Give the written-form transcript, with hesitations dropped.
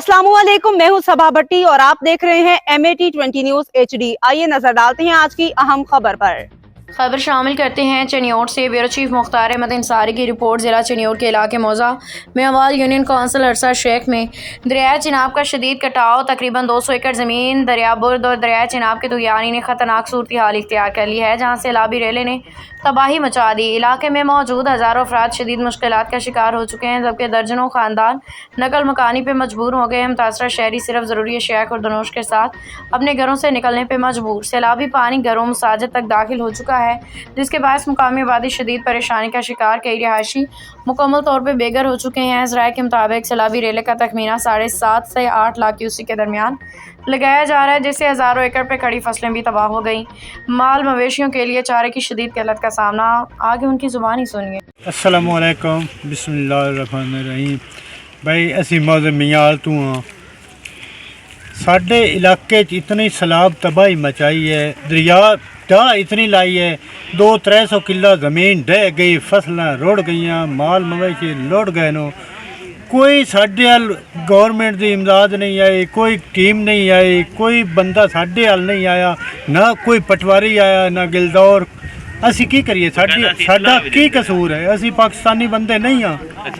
अस्सलामुअलैकुम, मैं हूं सबा भट्टी और आप देख रहे हैं MAT20 न्यूज HD। आइए नजर डालते हैं आज की अहम खबर पर। खबर शामिल करते हैं चनियोट से। ब्यूरो चीफ मुख्तार अहमद अंसारी की रिपोर्ट। ज़िला चनियोट के इलाके मौजा में अवाल यूनियन कौंसिल अरसा शेख में दरिया चिनाब का शदीद कटाव, तकरीबन 200 एकड़ ज़मीन दरिया बुर्द और दरिया चिनाब के तुगयानी ने ख़तरनाक सूरत हाल इख्तियार कर ली है, जहाँ सैलाबी रेले ने तबाही मचा दी। इलाके में मौजूद हज़ारों अफराद शदीद मुश्किलात का शिकार हो चुके हैं, जबकि दर्जनों ख़ानदान नकल मकानी पर मजबूर हो गए हैं। मुतासरा शहरी सिर्फ ज़रूरी अशिया खुर्दनोश के साथ अपने घरों से निकलने पर मजबूर। सैलाबी पानी घरों मसाजिद तक दाखिल हो चुका है, जिसके बायस मुकामी आबादी शदीद परेशानी का शिकार। कई रिहायशी मुकम्मल तौर पर बेघर हो चुके हैं। ज़राए के मुताबिक सैलाबी रेले का तखमीना 7.5 से 8 लाख क्यूसेक के दरमियान लगाया जा रहा है, जिससे हज़ारों एकड़ पर खड़ी फसलें भी तबाह हो गई। माल मवेशियों के लिए चारे की शदीद किल्लत का सामना। आगे उनकी ज़ुबान ही सुनिए। अस्सलामु अलैकुम, बिस्मिल्लाहिर्रहमानिर्रहीम। भाई असी मौज़े मियाल तो हाँ, साढ़े इलाके इतनी सैलाब तबाही मचाई है, दरिया ढाह इतनी लाई है, 200-300 किला ज़मीन ढह गई, फसलें रुड़ गई, माल मवेशी लुट गए नो। कोई साढ़े हल गौरमेंट की इमदाद नहीं आई, कोई टीम नहीं आई, कोई बंदा साढ़े हल नहीं आया, ना कोई पटवारी आया, ना गिलदौर। असी की करिए, साडा की कसूर है? असी पाकिस्तानी बंदे नहीं हाँ।